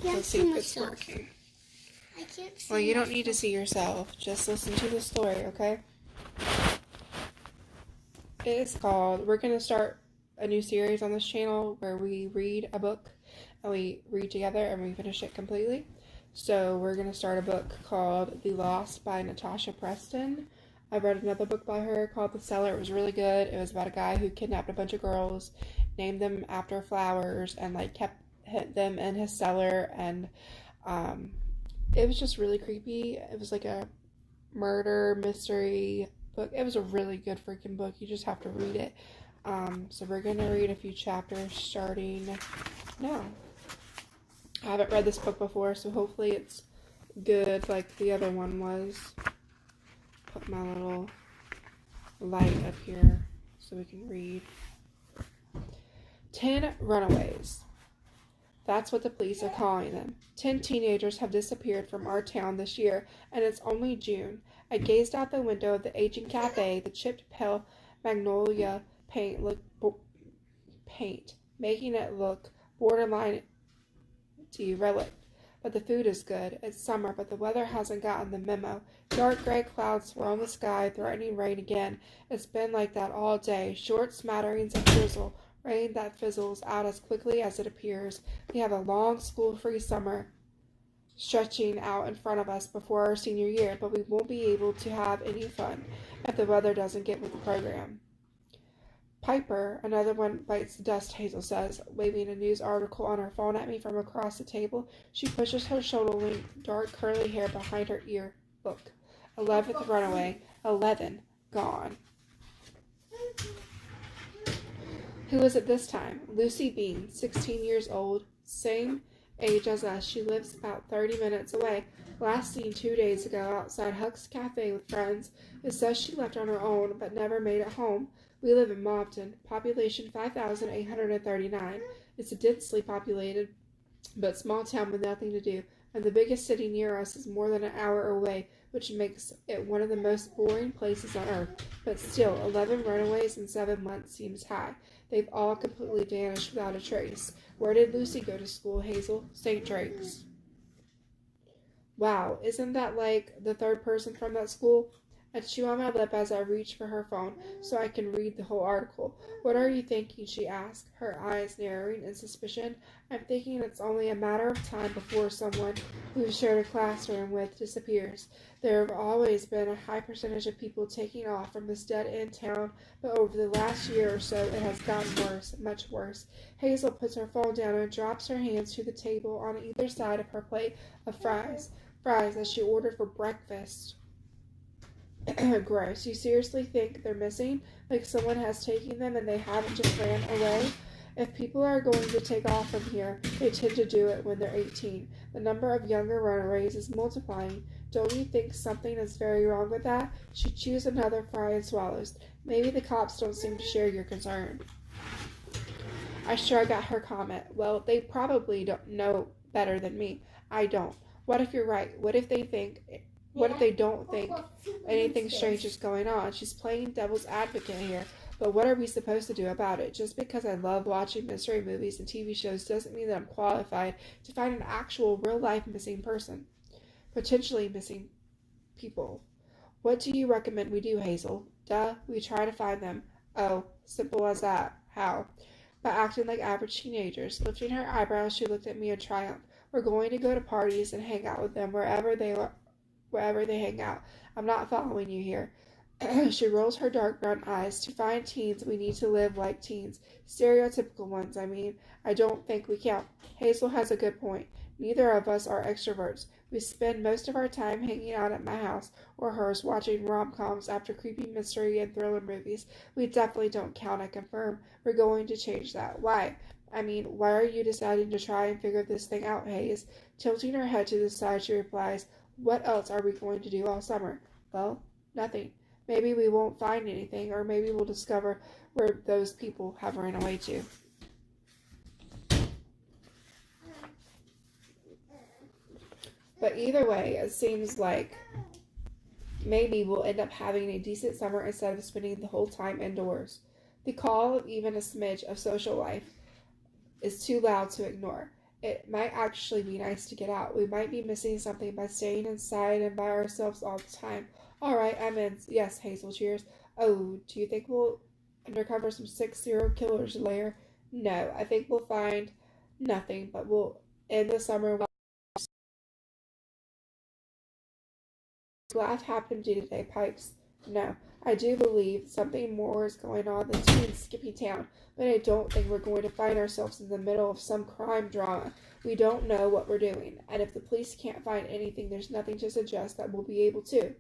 Let's see if it's working. I can't see. Well, you don't need to see yourself. Just listen to the story, okay? It is called, we're going to start a new series on this channel where we read a book and we read together and we finish it completely. So we're going to start a book called The Lost by Natasha Preston. I read another book by her called The Cellar. It was really good. It was about a guy who kidnapped a bunch of girls, named them after flowers, and like kept them in his cellar, and it was just really creepy. It was like a murder mystery book. It was a really good freaking book. You just have to read it. So we're going to read a few chapters starting now. I haven't read this book before, so hopefully it's good like the other one was. Put my little light up here so we can read. 10 runaways. That's what the police are calling them. 10 teenagers have disappeared from our town this year, and it's only June. I gazed out the window of the aging cafe. The chipped pale magnolia paint, making it look borderline derelict. But the food is good. It's summer, but the weather hasn't gotten the memo. Dark gray clouds swirl in the sky, threatening rain again. It's been like that all day. Short smatterings of drizzle. Rain that fizzles out as quickly as it appears. We have a long school-free summer stretching out in front of us before our senior year, but we won't be able to have any fun if the weather doesn't get with the program. Piper, another one bites the dust, Hazel says, waving a news article on her phone at me from across the table. She pushes her shoulder-length, dark curly hair behind her ear. Look, 11th runaway, 11 gone. Who is it this time? Lucy Bean, 16 years old, same age as us. She lives about 30 minutes away. Last seen 2 days ago outside Huck's Cafe with friends. It says she left on her own but never made it home. We live in Mobton, population 5,839. It's a densely populated but small town with nothing to do, and the biggest city near us is more than an hour away, which makes it one of the most boring places on earth. But still, 11 runaways in 7 months seems high. They've all completely vanished without a trace. Where did Lucy go to school, Hazel? St. Drake's. Wow, isn't that like the third person from that school? I chew on my lip as I reach for her phone so I can read the whole article. What are you thinking? She asked, her eyes narrowing in suspicion. I'm thinking it's only a matter of time before someone we've shared a classroom with disappears. There have always been a high percentage of people taking off from this dead-end town, but over the last year or so it has gotten worse, much worse. Hazel puts her phone down and drops her hands to the table on either side of her plate of fries that she ordered for breakfast. Gross. You seriously think they're missing? Like someone has taken them and they haven't just ran away? If people are going to take off from here, they tend to do it when they're 18. The number of younger runaways is multiplying. Don't you think something is very wrong with that? She chews another fry and swallows. Maybe the cops don't seem to share your concern. I shrug at her comment. Well, they probably don't know better than me. I don't. What if you're right? What if they don't think anything strange is going on? She's playing devil's advocate here, but what are we supposed to do about it? Just because I love watching mystery movies and TV shows doesn't mean that I'm qualified to find an actual real-life missing person. Potentially missing people. What do you recommend we do, Hazel? Duh, we try to find them. Oh, simple as that. How? By acting like average teenagers. Lifting her eyebrows, she looked at me in triumph. We're going to go to parties and hang out with them wherever they hang out. I'm not following you here. She rolls her dark brown eyes. To find teens, we need to live like teens. Stereotypical ones, I mean. I don't think we count. Hazel has a good point. Neither of us are extroverts. We spend most of our time hanging out at my house or hers, watching rom-coms after creepy mystery and thriller movies. We definitely don't count, I confirm. We're going to change that. Why? I mean, why are you deciding to try and figure this thing out, Hayes? Tilting her head to the side, she replies, what else are we going to do all summer? Well, nothing. Maybe we won't find anything, or maybe we'll discover where those people have run away to. But either way, it seems like maybe we'll end up having a decent summer instead of spending the whole time indoors. The call of even a smidge of social life is too loud to ignore. It might actually be nice to get out. We might be missing something by staying inside and by ourselves all the time. All right, I'm in. Yes, Hazel, cheers. Oh, do you think we'll undercover some sick serial killers lair? No, I think we'll find nothing, but we'll end the summer. Laugh happened to you today, Pipes. No, I do believe something more is going on than teens skipping town, but I don't think we're going to find ourselves in the middle of some crime drama. We don't know what we're doing, and if the police can't find anything, there's nothing to suggest that we'll be able to.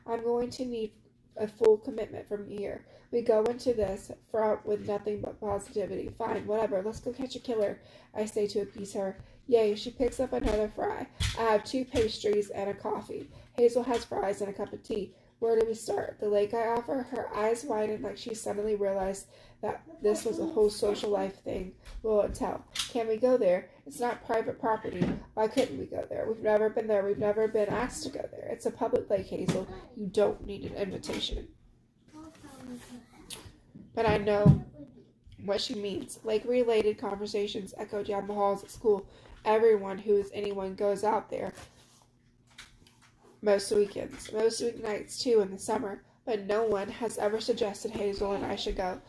I'm going to need a full commitment from you here. We go into this front with nothing but positivity. Fine, whatever, let's go catch a killer, I say to appease her. Yay, she picks up another fry. I have 2 pastries and a coffee. Hazel has fries and a cup of tea. Where do we start? The lake I offer? Her eyes widen like she suddenly realized that this was a whole social life thing. Will it tell? Can we go there? It's not private property. Why couldn't we go there? We've never been there. We've never been asked to go there. It's a public lake, Hazel. You don't need an invitation. But I know what she means. Lake-related conversations echo down the halls at school. Everyone who is anyone goes out there. Most weekends, most weeknights too in the summer, but no one has ever suggested Hazel and I should go.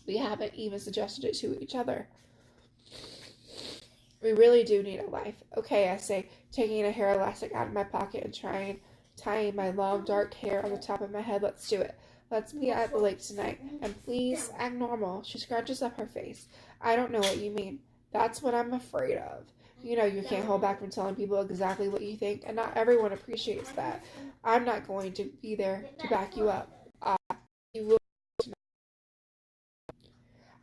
We haven't even suggested it to each other. We really do need a life. Okay, I say, taking a hair elastic out of my pocket and tying my long dark hair on the top of my head. Let's do it. Let's meet at the lake tonight. And please act normal. She scratches up her face. I don't know what you mean. That's what I'm afraid of. You know you can't hold back from telling people exactly what you think, and not everyone appreciates that. I'm not going to be there to back you up. You will.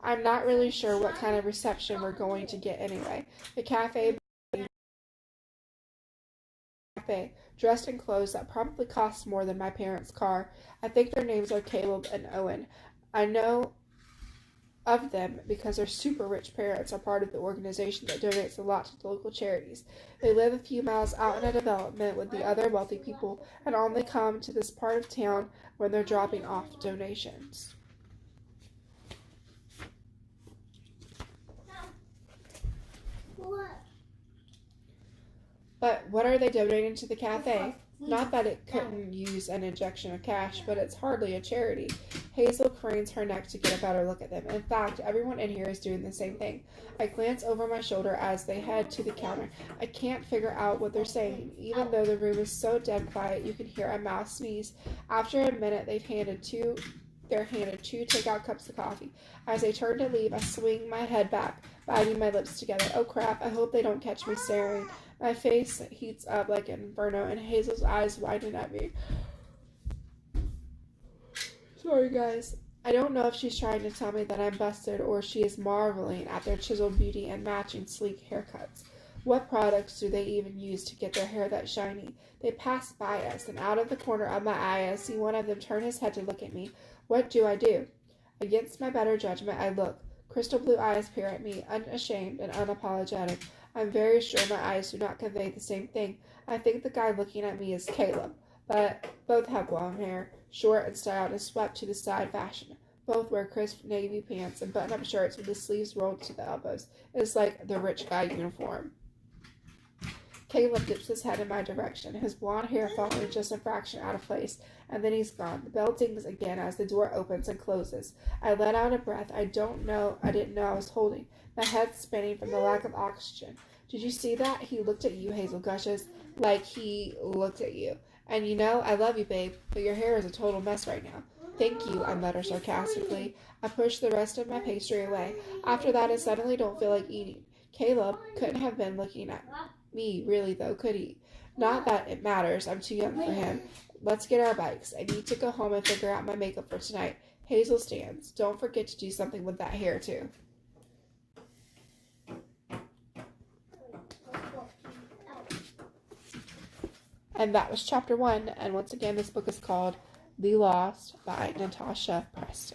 I'm not really sure what kind of reception we're going to get anyway. The cafe, dressed in clothes that probably cost more than my parents' car. I think their names are Caleb and Owen. I know of them because their super rich parents are part of the organization that donates a lot to the local charities. They live a few miles out in a development with the other wealthy people and only come to this part of town when they're dropping off donations. But what are they donating to the cafe? Not that it couldn't use an injection of cash, but it's hardly a charity. Hazel cranes her neck to get a better look at them. In fact, everyone in here is doing the same thing. I glance over my shoulder as they head to the counter. I can't figure out what they're saying. Even though the room is so dead quiet, you can hear a mouse sneeze. After a minute, they're handed 2 takeout cups of coffee. As I turn to leave, I swing my head back, biting my lips together. Oh crap, I hope they don't catch me staring. My face heats up like an inferno, and Hazel's eyes widen at me. Sorry, guys. I don't know if she's trying to tell me that I'm busted or she is marveling at their chiseled beauty and matching sleek haircuts. What products do they even use to get their hair that shiny? They pass by us, and out of the corner of my eye, I see one of them turn his head to look at me. What do I do? Against my better judgment, I look. Crystal blue eyes peer at me, unashamed and unapologetic. I'm very sure my eyes do not convey the same thing. I think the guy looking at me is Caleb, but both have long hair, short and styled and swept to the side fashion. Both wear crisp navy pants and button-up shirts with the sleeves rolled to the elbows. It's like the rich guy uniform. Caleb dips his head in my direction, his blonde hair falling just a fraction out of place, and then he's gone. The bell dings again as the door opens and closes. I let out a breath I didn't know I was holding, my head spinning from the lack of oxygen. Did you see that? He looked at you, Hazel gushes. Like he looked at you. And you know, I love you, babe, but your hair is a total mess right now. Thank you, I mutter sarcastically. I push the rest of my pastry away. After that, I suddenly don't feel like eating. Caleb couldn't have been looking at me, really, though, could he? Not that it matters. I'm too young for him. Let's get our bikes. I need to go home and figure out my makeup for tonight. Hazel stands. Don't forget to do something with that hair, too. And that was chapter 1. And once again, this book is called The Lost by Natasha Preston.